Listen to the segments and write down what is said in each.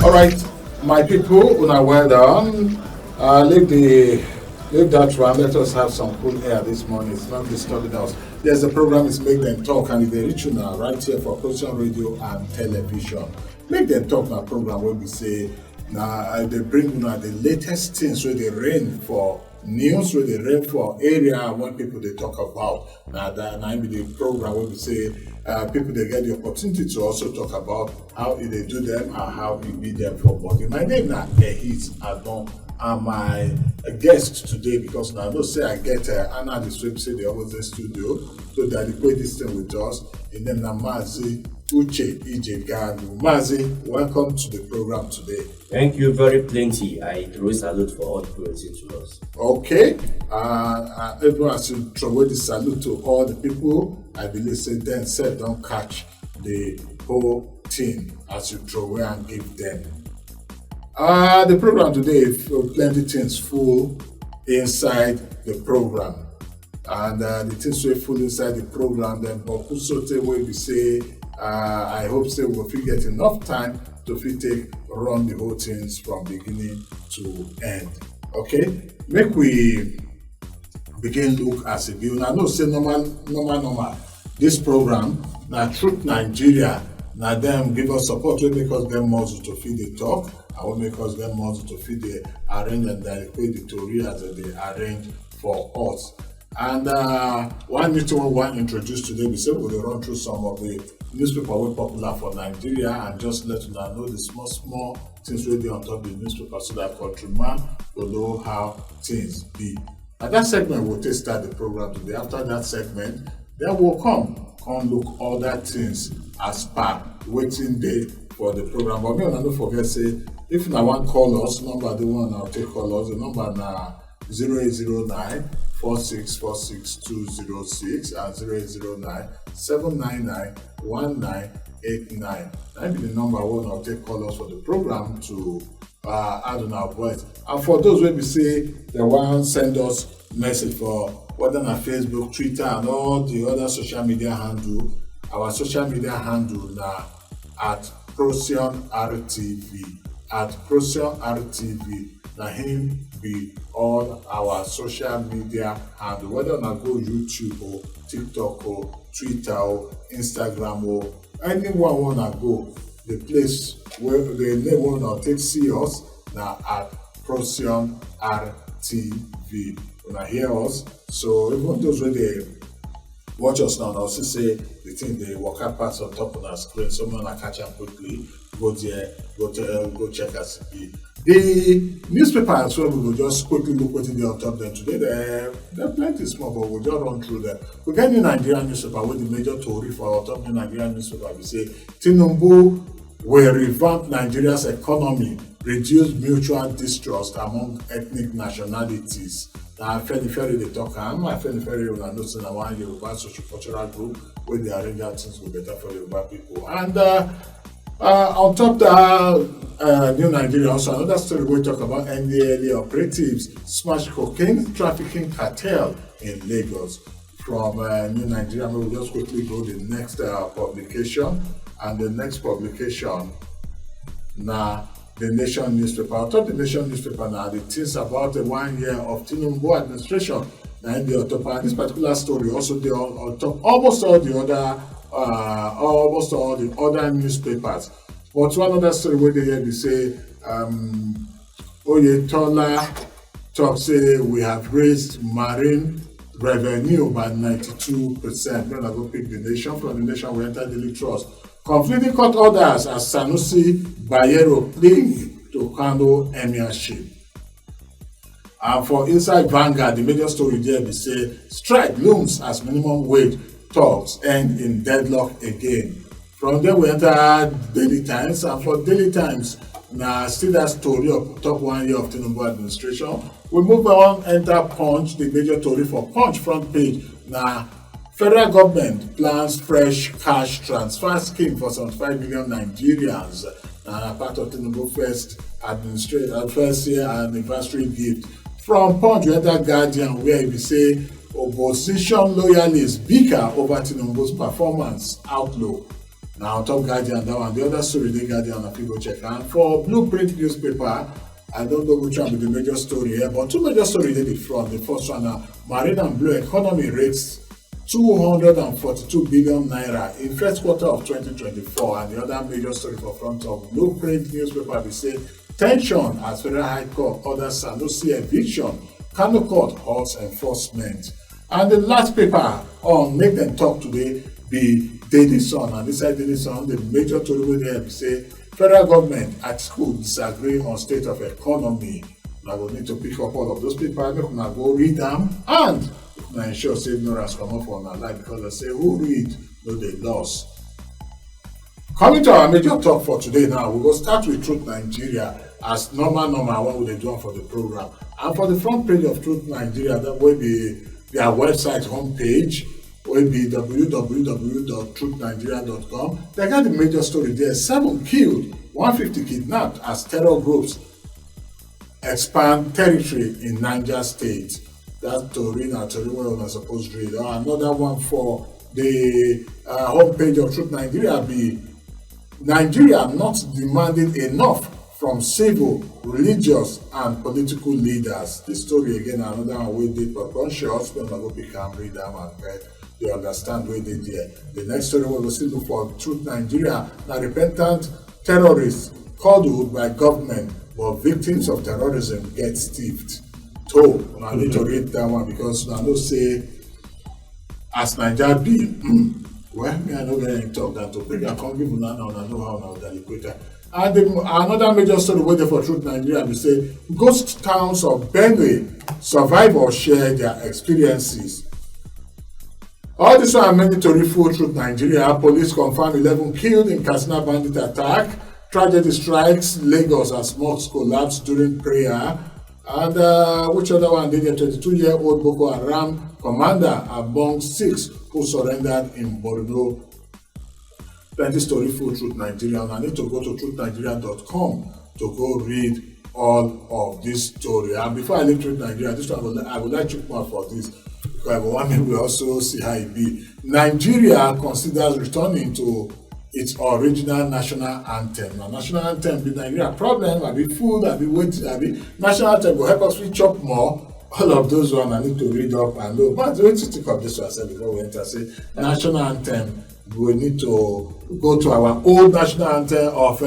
All right, my people, una well done. Leave that one. Let us have some cool air this morning. It's not disturbing us. There's a program is Make Them Talk, and they reach you now right here for Procyon Radio and Television. Make Them Talk na program where we say now they bring now the latest things where they reign for news, where they reign for area when people they talk about. Now that now be the program where we say people they get the opportunity to also talk about how they do them and how we beat them for body. My name is Ehis Agbon. And my guest today, because now I don't say I get Anna the Swim, say they always in the studio to dedicate this thing with us. And then Mazi, Uche, Ijegalu. Mazi, welcome to the program today. Thank you very plenty. I throw a salute for all the listening to us. Okay. Everyone should throw away the salute to all the people. I believe say then said don't catch the whole thing as you throw away and give them. The program today, plenty things full inside the program. And the things we full inside the program, then Bokusote will be say, I hope say we'll get enough time to take run the whole things from beginning to end. Okay? Make we begin look as a view. Now, no say normal. This program, now Truth Nigeria, now them give us support, will make us get muscle to feed the talk. I will make us get muscle to feed the arrange and dedicate the story as they arrange for us. And one new thing we want to introduce today, we say we'll run through some of the newspaper we popular for Nigeria and just let you know the small things really on top of the newspaper so that countryman will know how things be. At that segment, we'll take start the program today. After that segment, then we'll come look other things as per waiting day for the program. But me, don't forget say if you want call us, number the one I'll take call us. The number now 0809 4646 206 and 0809 799 1989. That be the number one I'll take call us for the program to add on our voice. And for those where we say they want send us message for whether on Facebook, Twitter, and all the other social media handle. Our social media handle now at Procyon RTV. At Procyon RTV, now him be all our social media handle, whether on go YouTube or TikTok or Twitter or Instagram or anyone wanna go, the place where the name wanna take see us now at Procyon RTV. When I hear us, so even those where they watch us now, also say the thing they walk up past on top of our screen, someone will catch up quickly, go there, go check us. The newspaper as well, we will just quickly look what they on top them today. They're plenty small, but we'll just run through them. We get new Nigerian newspaper with the major story for our top new Nigerian newspaper. We say Tinubu will revamp Nigeria's economy, reduce mutual distrust among ethnic nationalities. Now, fairly they talk. I'm fairly when I know that one Yoruba social cultural group where they arrange things will better for Yoruba people. And on top of that, New Nigeria also another story we talk about NDLA operatives smash cocaine trafficking cartel in Lagos. From New Nigeria, we will just quickly go to the next publication, and the next publication now. The Nation newspaper. On top of the Nation newspaper now, the things about the 1 year of Tinubu administration. Now in the top, and this particular story also they on top almost all the other newspapers. But one other story where they say Oyetola talk say we have raised marine revenue by 92%. When I go pick the Nation, from the Nation we enter Daily Trust. Conflicting court orders as Sanusi Bayero cling to Kano emirship. And for inside Vanguard, the major story there we say strike looms as minimum wage talks end in deadlock again. From there we enter Daily Times, and for Daily Times, now still that story of top 1 year of Tinubu administration. We move on, enter Punch, the major story for Punch front page. Now federal government plans fresh cash transfer scheme for 75 million Nigerians. Part of Tinubu first year anniversary gift. From Punch, we enter Guardian, where we say opposition loyalists bicker over Tinubu's performance outlook. Now, on top Guardian, that one, the other story, they Guardian, if you go check. And for Blueprint newspaper, I don't know which one be the major story here, but two major stories they did from. The first one, Marine and Blue economy rates 242 billion naira in first quarter of 2024, and the other major story for front of Blueprint newspaper, we say tension as Federal High Court orders Sanusi eviction, Kano Court halts enforcement. And the last paper on Make Them Talk today be Daily Sun, and inside Daily Sun, the major story there say federal government Atiku disagree on state of economy. Now we need to pick up all of those papers, make una go read them, and I ensure say ignorance come up on our life, because they say who read no they lost. Coming to our major talk for today now, we will start with Truth Nigeria as normal when we do for the program. And for the front page of Truth Nigeria, that will be their website homepage, will be www.truthnigeria.com. They got the major story there. 7 killed, 150 kidnapped as terror groups expand territory in Niger State. That story now where we're supposed to read. Another one for the homepage of Truth Nigeria be Nigeria not demanding enough from civil, religious, and political leaders. This story again, another one we did for conscious, when I go become read them and they understand where they there. The next story we will still look for Truth Nigeria. Now, repentant terrorists coddled by government, but victims of terrorism get stiffed. So, I need to read that one because I know say as Niger be, well, me I know get talk that to bring a come give una now, I know how now that equator. And another major story waiting for Truth Nigeria, we say ghost towns of Benue survivors share their experiences. All this one are mandatory for Truth Nigeria. Police confirm 11 killed in Katsina bandit attack. Tragedy strikes Lagos as mosques collapse during prayer. And which other one did a 22-year-old Boko Haram commander among 6 who surrendered in Borno. Plenty story for Truth Nigeria, and I need to go to truthnigeria.com to go read all of this story. And before I leave Truth Nigeria, this one I would like to point for this, because I want me we also see how it be. Nigeria considers returning to its original national anthem. Now, national anthem be Nigeria problem, I be food, I be weight, I be national anthem will help us reach up more. All of those ones I need to read up and know. But wait to think of this one before we enter. Say national anthem. We need to go to our old national anthem of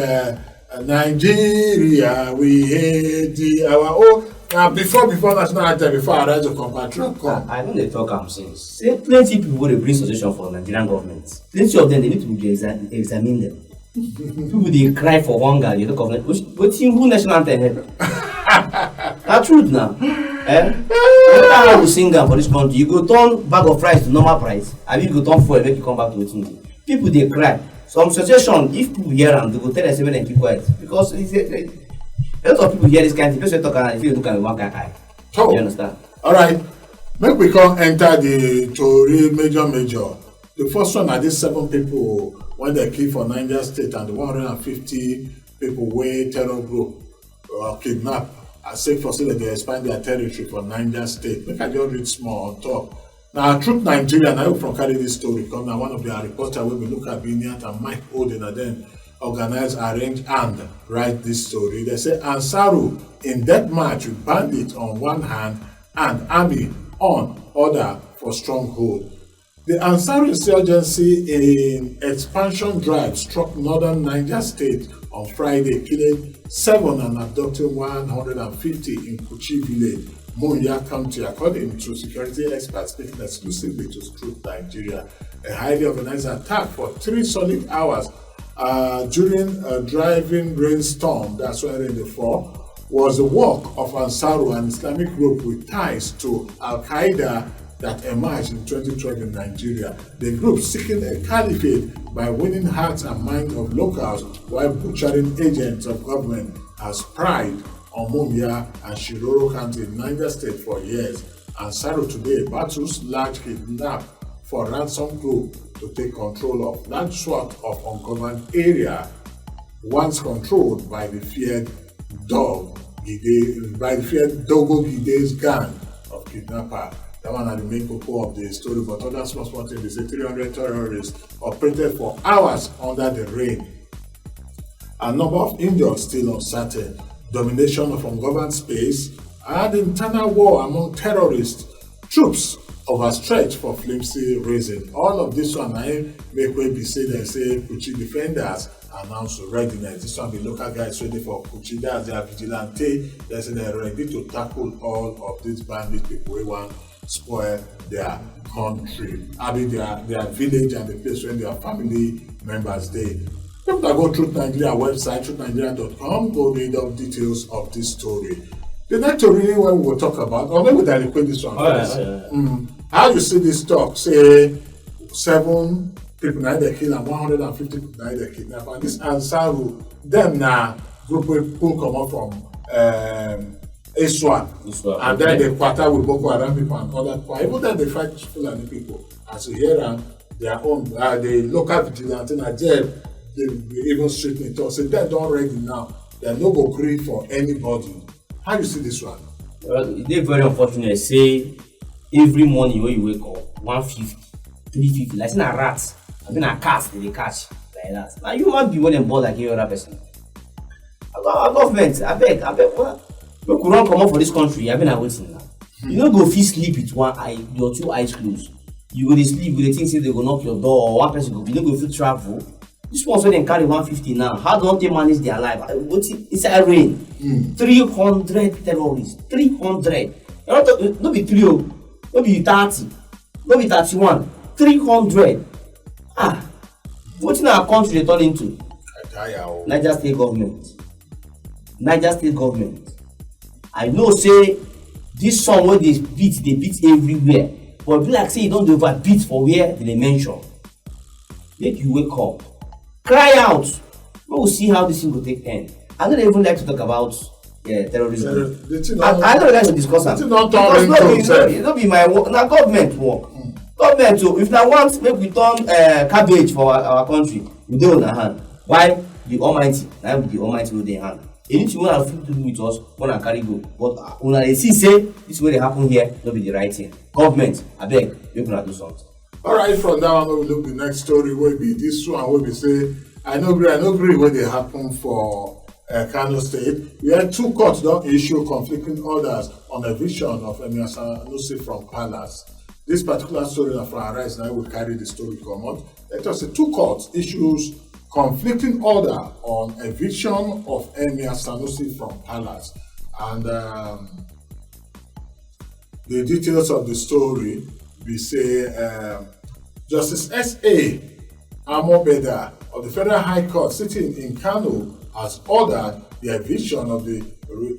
Nigeria. We hate our old. Before national anthem, before I rise of compatriot come. I know they talk am since. Say plenty people wey dey bring suggestion for Nigerian government. Plenty of them they need to examine them. People dey cry for hunger. You talk of wetin who national anthem help? Na truth now. No matter how we sing am for this country, you go turn bag of rice to normal price, abi you go turn fuel make you come back to wetin dey. People dey cry. Some suggestion, if people hear am, they go tell them say make dem keep quiet, because a lot of people hear this kind of thing. People say talk am, if you look at one kind eye. So, you understand? All right, make we come enter the story major. The first one are these 7 people when they kill for Niger State, and the 150 people wey terror group kidnap. I say for say that they expand their territory for Niger State. Make I just read small on top. Now, Truth Nigeria, now from carry this story, because now one of their reporters will be look at Biniat and Mike Oden and then organize, arrange, and write this story. They say Ansaru in death match with bandits on one hand and army on other for stronghold. The Ansaru insurgency in expansion drive struck northern Niger State on Friday, killing 7 and abducting 150 in Kuchi village, Moya County, according to security experts speaking exclusively to Truth Nigeria. A highly organized attack for 3 solid hours during a driving rainstorm, that's when rain fall, was the work of Ansaru, an Islamic group with ties to Al-Qaeda that emerged in 2012 in Nigeria. The group seeking a caliphate by winning hearts and minds of locals while butchering agents of government has pride on Mumia and Shiroro County in Niger State for years. Ansaru today battles large kidnap for ransom group to take control of large swath of ungoverned area once controlled by the feared Dogo Gide's gang of kidnappers. That one are the main cocoa of the story, but other small things, they say 300 terrorists operated for hours under the rain. A number of injured still uncertain. Domination of ungoverned space and internal war among terrorist troops overstretched for flimsy reason. All of this one make way be say they say Kuchi defenders announce readiness. This one be local guys ready for Kuchi. That's their vigilante. They say they're ready to tackle all of these bandit people who want spoil their country. I mean their village and the place where their family members they. Come to go through Nigeria website, truthnigeria.com, go read up details of this story. The next story when we will talk about, or maybe we'll equate this one first. How you see this talk? Say 7 people now they kill and 150 people now they kidnap. And this Ansaru, them now group people come up from Ehis, and then they quarter with Boko Haram people and other people. Even then they fight Fulani people. As you hear them, their own the local vigilante Niger. They even straighten it up. Say they don't ready now. They no go agree for anybody. How you see this one? Well, it's very unfortunate. Say every morning when you wake up, 150, 350, like in a rat, I mean a cat they catch like that. Now you might be one and bored like any other person. Our government, I beg, what? We could run come up for this country. I been waiting now. You don't go fit sleep with one eye, your 2 eyes closed. You go to sleep with the thing say they go knock your door or one person go. You don't go fit travel. This one's when they carry 150 now. How don't they manage their life? What's it? It's a rain. 300 terrorists. 300. Not be 3, not be 30, not be 31. 300. What's in our country they turn into? Niger State government. Niger State government. I know say this song where they beat everywhere. But be like say you don't overbeat for where they mention. Make you wake up. Cry out. We will see how this thing will take end. I don't even like to talk about terrorism. I don't like to discuss it. It don't be my work. Now government work. Government too. If I want make we turn cabbage for our country, we do on our hand. Why? The Almighty. Now the Almighty will their hand. Anything we have to do with us, we can carry go. But when I see say this way they happen here, don't be the right thing. Government, I beg, you can do something. Alright, from now on, we look the next story will be this one where we say, I no agree when they happen for Kano State. We had 2 courts don't issue conflicting orders on eviction of Emir Sanusi from Palace. This particular story from Arise now will carry the story come out. Let us say 2 courts issues conflicting order on eviction of Emir Sanusi from Palace. And the details of the story, we say Justice S.A. Amobeda of the Federal High Court sitting in Kano has ordered the eviction of the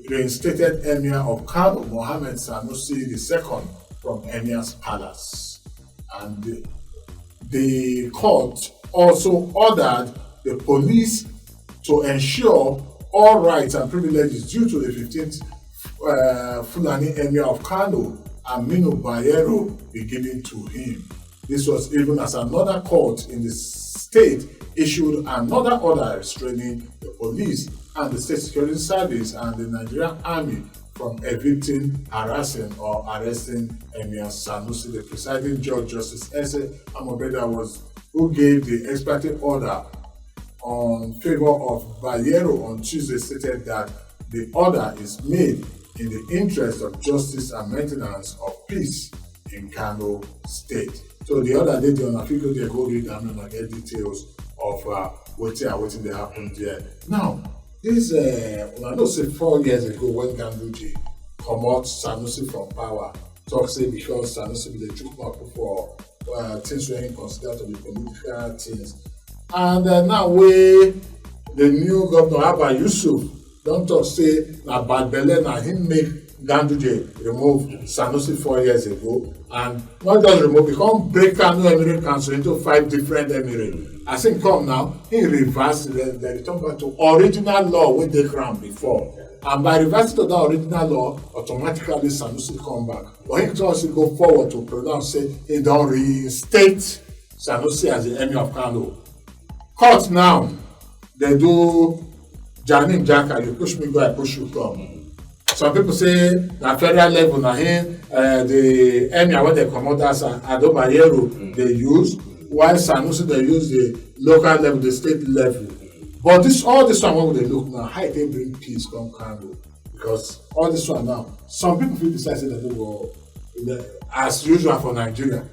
reinstated Emir of Kano, Mohammed Sanusi II, from Emir's palace. And the court also ordered the police to ensure all rights and privileges due to the 15th Fulani Emir of Kano, Aminu Bayero, be given to him. This was even as another court in the state issued another order restraining the police and the state security service and the Nigerian army from evicting, harassing or arresting Emir Sanusi. The presiding judge, Justice S.A. Amobeda, who gave the expected order on favor of Bayero on Tuesday, stated that the order is made in the interest of justice and maintenance of peace in Kano State. So the other day, the Onafiko they go read and get details of what they happened there. Now, this I know say 4 years ago when Ganduje come out Sanusi from power, talk say because Sanusi be the chook for things were considered to be political things. And now we the new governor Abba Yusuf don't talk say na bad belle na him make Ganduje remove Sanusi 4 years ago, and not just remove, he come break Kano Emirate Council into 5 different emirates. As he come now, he reversed the return back to original law wey dey ground before. And by reversing to that original law, automatically Sanusi come back. But he also go forward to pronounce say he don reinstate Sanusi as the Emir of Kano. Court now, they do Janin Jaka, you push me go, I push you come. some people say na federal level na him the emir wey dey comot as Bayero dey use, while Sanusi dey use the local level, the state level. But all this one wey we dey look now, how e take bring peace come Kano? Because all this one now, some people fit decide say dem no go, as usual for Nigeria,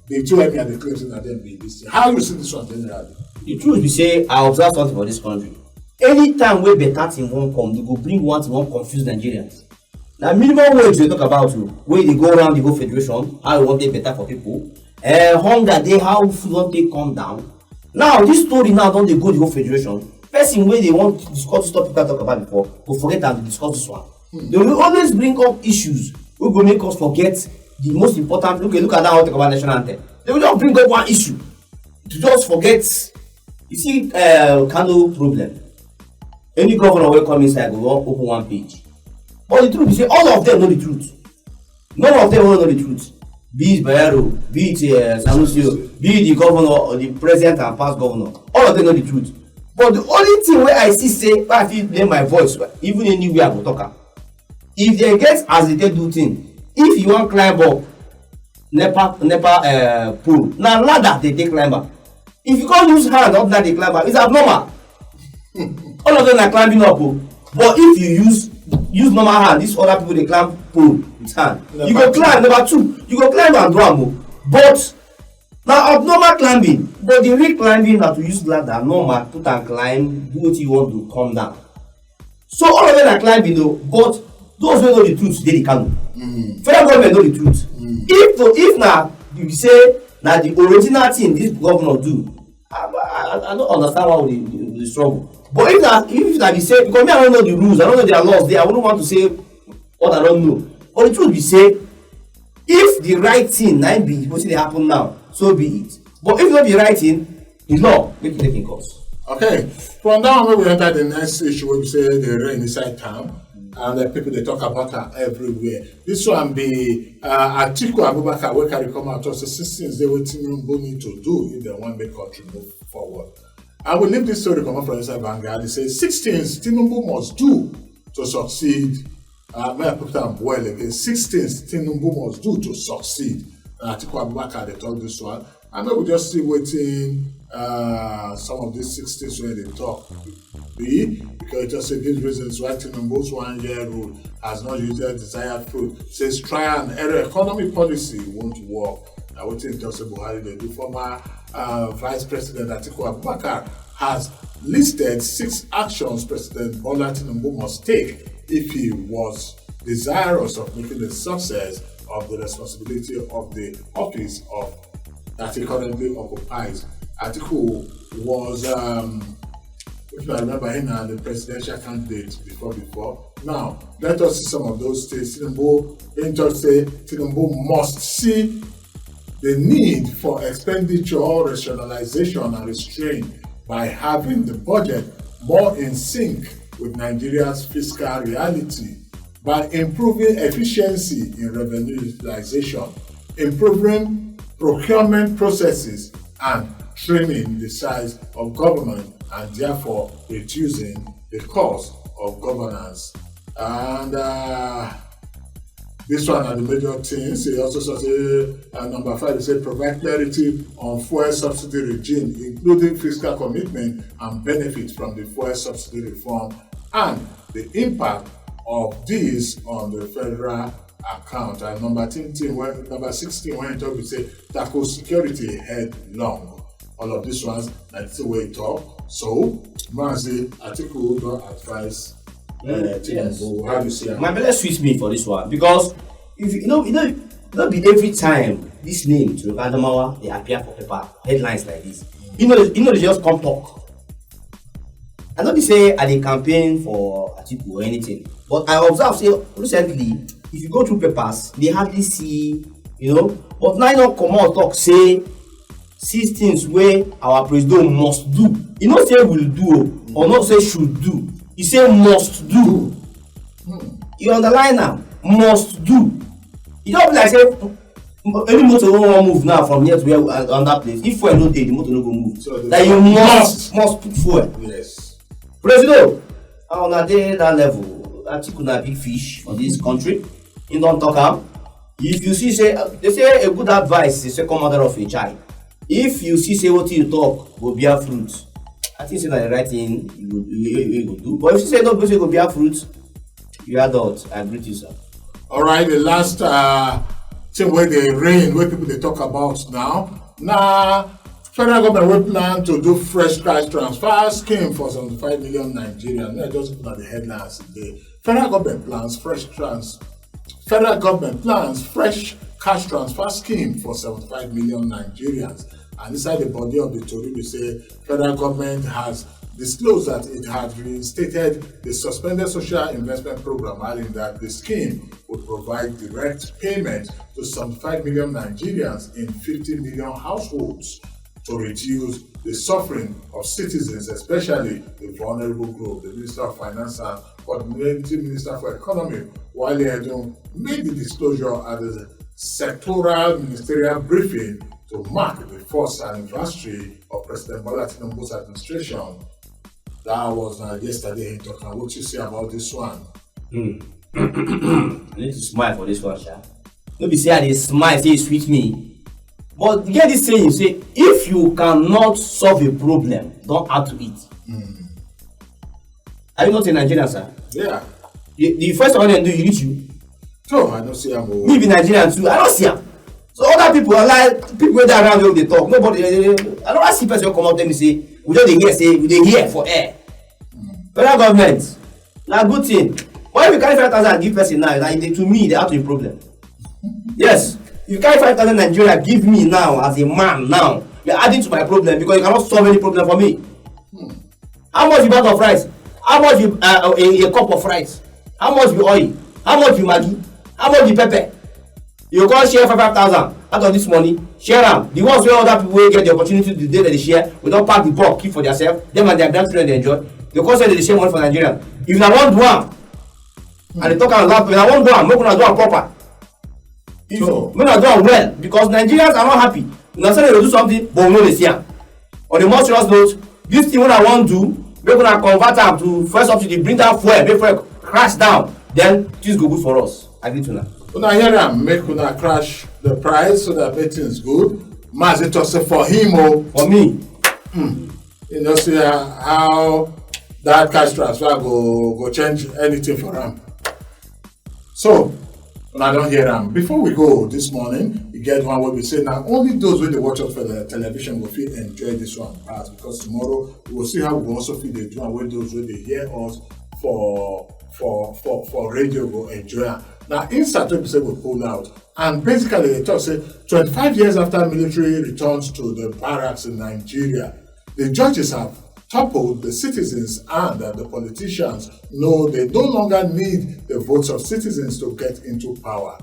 the two emir dey claim say na dem be this thing. How you see this one generally? The truth be say, I observe something for this country. Anytime wey better thing wan come, they go bring one thing wan confuse Nigerians. Na minimum wage we talk about o, wey dey go around the whole federation, how e wan take better for people. Hunger dey, how food wan take come down. Now this story now don dey go the whole federation. Person wey dey wan discuss this topic I talk about before go forget am to discuss this one. They will always bring up issues wey go make us forget the most important. Okay, look at that one talk about national anthem. They will just bring up one issue to just forget. You see, Kano problem. Any governor wey come inside go wan open one page. But the truth be say all of them know the truth. None of them wan know the truth. Be it Bayero, be it Sanusi, be it the governor or the president and past governor, all of them know the truth. But the only thing wey I see say, why I fit lay my voice, even anywhere I go talk am, if they get as they take do thing, if you wan climb up nepa pole, na ladder they take climb am. If you can't use hand up that they climb up, it's abnormal. All of them are climbing up, but if you use normal hand, these other people they climb pole with hand. You go climb. Number two, you go climb and do am. But now abnormal climbing, but the real climbing na to use ladder normal, put and climb, do what you want to come down. So all of them are climbing though, but those who know the truth dey the Kano. Federal government know the truth. If now you say na the original thing this governor do, I don't understand why we struggle. But if that be say, because me I don't know the rules, I don't know their laws there, I wouldn't want to say what I don't know. But the truth be say, if the right thing na be wetin dey happen now, so be it. But if not the right thing, the law make you take in course. Okay, from now on we enter the next issue wey be say dey reign inside town, and the people dey talk about am everywhere. This one be Atiku Abubakar wey carry come out talk say 6 things dey wey Tinubu need to do if dem wan make country move forward. I will leave this story coming from inside Vanguard. It says 6 things Tinubu must do to succeed. May I put them well again? 6 things Tinubu must do to succeed. Atiku Abubakar they talk this one. And I will just see waiting some of these 6 things when they talk. Because it just gives reasons why Tinubu's 1-year rule has not yielded desired fruit. It says try and error economic policy won't work. I would think just Buhari they do. Former Vice President Atiku Abubakar has listed 6 actions President Bola Tinubu must take if he was desirous of making the success of the responsibility of the office of that he currently occupies. Atiku was, if I remember him, the presidential candidate before. Now, let us see some of those things. Tinubu must see the need for expenditure rationalization and restraint by having the budget more in sync with Nigeria's fiscal reality, by improving efficiency in revenue utilization, improving procurement processes, and trimming the size of government, and therefore reducing the cost of governance. And this one are the major things. He also says, number 5, he said, provide clarity on fuel subsidy regime, including fiscal commitment and benefits from the fuel subsidy reform, and the impact of this on the federal account. And number 16, when he talk, he say, tackle security headlong. All of these ones, that's the way he talk. So, Mazi, Atiku don't advise. Yes. How do you see it? My belly sweets me for this one because if you know, not be every time this name to Adamawa they appear for paper headlines like this. You know they just come talk. I know they say I dey campaign for Atiku or anything, but I observe say recently if you go through papers they hardly see, but now you don't come out talk say 6 things where our president must do. You know say will do or not say should do. You say must do. You underline now, must do. You don't be like say any motor won't move now from here to where on that place. If fuel no dey, the motor no go move. So that you must put fuel. Yes. President, on a day that level, Atiku na big fish for this country. He don't talk am. If you see say they say a good advice is second mother of a child. If you see say what you talk go bear fruit, I think say na the right thing you go do. But if you say no go bear fruit, you adult. I agree with you, sir. All right, the last thing where they reign, where people they talk about now, federal government will plan to do fresh cash transfer scheme for 75 million Nigerians. Not just looking at the headlines today. Federal government plans fresh cash transfer scheme for 75 million Nigerians. And inside the body of the story, we say federal government has disclosed that it had reinstated the suspended social investment program, adding that the scheme would provide direct payment to 75 million Nigerians in 50 million households to reduce the suffering of citizens, especially the vulnerable group. The Minister of Finance and Coordinating Minister for Economy, Wale Edun, made the disclosure at the sectoral ministerial briefing to mark the first anniversary of President Bola Tinubu's administration. That was yesterday in talking. What you say about this one? I need to smile for this one, sha. No be say I dey smile say e sweet me. But get this saying, say if you cannot solve a problem, don't add to it. Are you not a Nigerian, sir? Yeah. The first one they do, you reach you. No, I don't see him. Me be Nigerian too. I don't see him. So other people are like people wey dey around wey dey talk. Nobody. I don't see person come out and say we just dey hear say we dey hear for air. Federal government, na good thing. But if you carry 5,000 and give person now, like to me, they have to be a problem. Yes. You carry 5,000 Nigeria, give me now as a man now. You're adding to my problem because you cannot solve any problem for me. How much you bag of rice? How much you a cup of rice? How much you oil? How much you Maggi? How much you pepper? You can't share for 5,000 out of this money. Share them. The ones where other people get the opportunity to do that they share, we don't pack the bulk, keep for themselves. Them and their grandchildren they enjoy. They can't say they share money for Nigeria. If I want one, and they talk about that, I want one, make una do am proper. When I do am well, because Nigerians are not happy. Una say they do something, but we know they see am. On the more serious note, this thing when I want to do, make una convert am to first subsidy, bring down fuel, make fuel crash down, then things go good for us. I agree to una. Una hear am, make una crash the price so that everything's good. Mazi talk say for him for me. You know, see how that cash transfer go change anything for am. So, I don't hear am. Before we go this morning, you get one where we say now only those wey dey watch us for the television will fit enjoy this one pass, because tomorrow we will see how we also fit dey do am wey those wey dey hear us for radio go enjoy am. Now insert wey be say we pull out, and basically they talk say 25 years after military returns to the barracks in Nigeria, the judges have toppled the citizens, and the politicians know they no longer need the votes of citizens to get into power.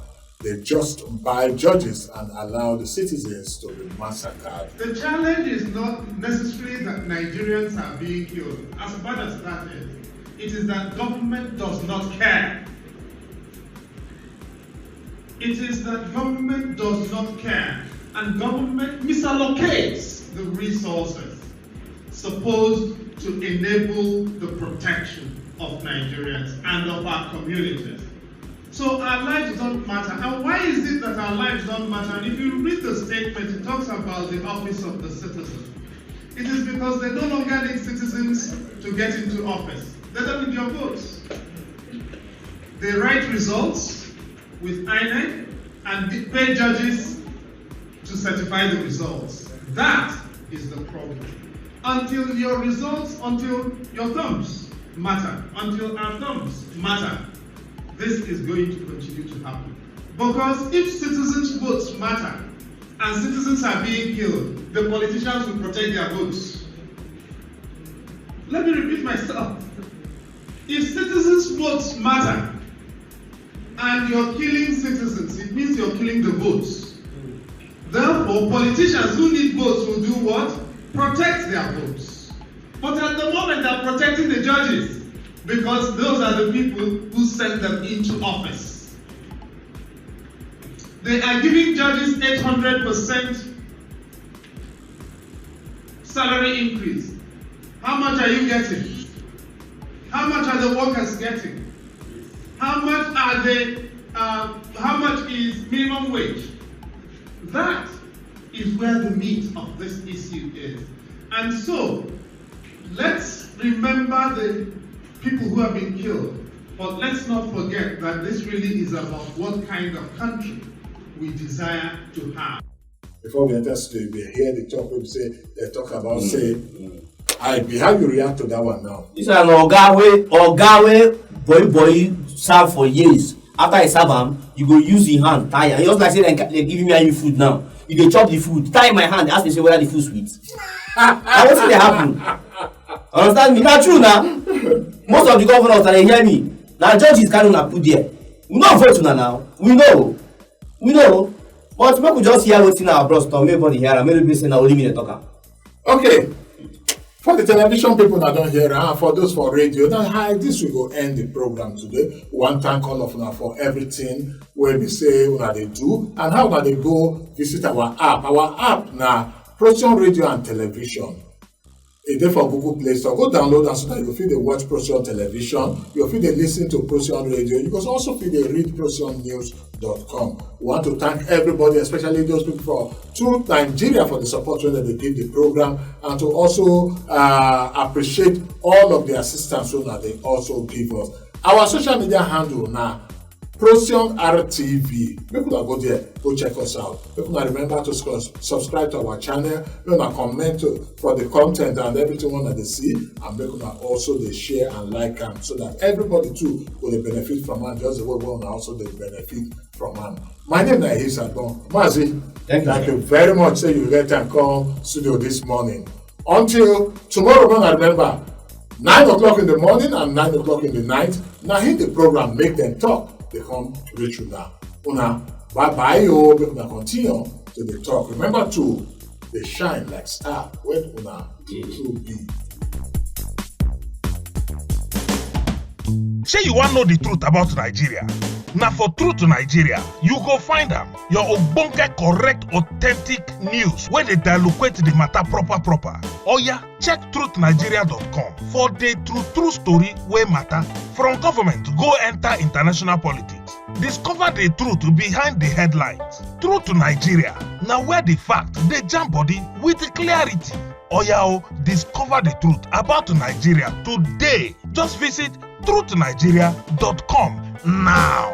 They just buy judges and allow the citizens to be massacred. The challenge is not necessarily that Nigerians are being killed, as bad as that is. It is that government does not care. It is that government does not care, and government misallocates the resources supposed to enable the protection of Nigerians and of our communities. So our lives don't matter. And why is it that our lives don't matter? And if you read the statement, it talks about the office of the citizen. It is because they no longer need citizens to get into office. They don't need your votes. They write results with INEC and pay judges to certify the results. That is the problem. Until your results, until your thumbs matter, until our thumbs matter, this is going to continue to happen. Because if citizens' votes matter and citizens are being killed, the politicians will protect their votes. Let me repeat myself. If citizens' votes matter and you're killing citizens, it means you're killing the votes. Therefore, politicians who need votes will do what? Protect their votes. But at the moment they're protecting the judges because those are the people who send them into office. They are giving judges 800% salary increase. How much are you getting? How much are the workers getting? How much is minimum wage? That is where the meat of this issue is. And so, let's remember the people who have been killed, but let's not forget that this really is about what kind of country we desire to have. Before we enter studio, we hear the talk, they talk about, how you react to that one now? This is an Ogawe, boy, serve for years. After I serve him, you go use the hand, tie. And you just like say, they giving me food now. You go chop the food, tie my hand, ask me say whether the food sweet. I what's they happen? Understand me? Not true now. Most of the governors that they hear me, now judges can't put there. We not vote now. We know. But we could just hear what's in our bros, everybody here, and maybe say now only me talk. Okay. For the television people that don't hear, and for those for radio, then this will go end the program today. One thank all of you for everything where we say what they do and how that they go visit our app. Our app now, Procyon Radio and Television. It's there for Google Play Store. Go download and so that you feel they watch Procyon Television, you feel they listen to Procyon Radio, you can also feel they read ProcyonNews.com. We want to thank everybody, especially those people through Nigeria for the support when they give the program, and to also appreciate all of the assistance that they also give us. Our social media handle now, Procyon RTV. People that go there, go check us out. People that remember to subscribe to our channel, people that comment for the content and everything that they see, and people that also they share and like them, so that everybody too will benefit from it. Just the way we also they benefit from it. My name is Ehis Agbon. Mazi, thank you very much. Say you get and come studio this morning. Until tomorrow, I remember 9 o'clock in the morning and 9 o'clock in the night. Now hit the program, make them talk. They come to reach you now. Una bye yo, una continue to the talk. Remember to they shine like star when una true be. Say you want know the truth about Nigeria? Now for Truth to Nigeria, you go find them. Your ogbonge correct authentic news where they dilute the matter proper. Or yeah, check truthnigeria.com for the true story where matter from government go enter international politics. Discover the truth behind the headlines. Truth to Nigeria. Now where the fact they jam body with clarity. Or discover the truth about Nigeria today. Just visit truthnigeria.com now.